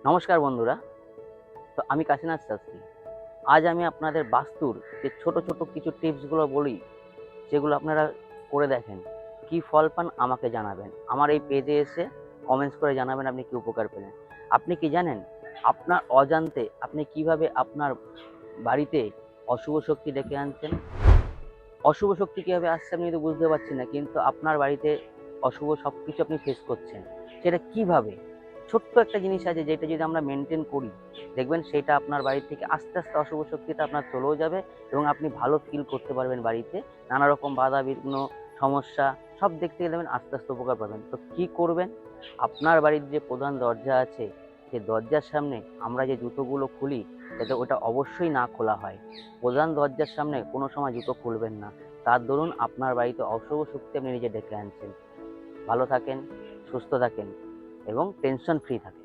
নমস্কার বন্ধুরা। তো আমি কাশীনাথ শাস্ত্রী। আজ আমি আপনাদের বাস্তুর যে ছোট ছোট কিছু টিপসগুলো বলি, যেগুলো আপনারা করে দেখেন, কি ফল পান আমাকে জানাবেন। আমার এই পেজে এসে কমেন্টস করে জানাবেন আপনি কি উপকার পেলেন। আপনি কি জানেন, আপনার অজান্তে আপনি কিভাবে আপনার বাড়িতে অশুভ শক্তি ডেকে আনছেন? অশুভ শক্তি কিভাবে আসছে আপনি কিন্তু বুঝতে পারছেন না, কিন্তু আপনার বাড়িতে অশুভ সব কিছু আপনি ফেস করছেন। সেটা কিভাবে? ছোট্ট একটা জিনিস আছে, যেটা যদি আমরা মেনটেন করি, দেখবেন সেটা আপনার বাড়ি থেকে আস্তে আস্তে অশুভ শক্তিটা আপনার চলেও যাবে এবং আপনি ভালো ফিল করতে পারবেন বাড়িতে। নানা রকম বাধা বিঘ্ন, সমস্যা সব দিক থেকে দেখবেন আস্তে আস্তে উপকার পাবেন। তো কি করবেন? আপনার বাড়ির যে প্রধান দরজা আছে, সেই দরজার সামনে আমরা যে জুতোগুলো খুলি, যাতে ওটা অবশ্যই না খোলা হয়। প্রধান দরজার সামনে কোনো সময় জুতো খুলবেন না। তার দরুন আপনার বাড়িতে অশুভ শক্তি আপনি নিজে ডেকে আনছেন। ভালো থাকেন, সুস্থ থাকেন এবং টেনশন ফ্রি থাকেন।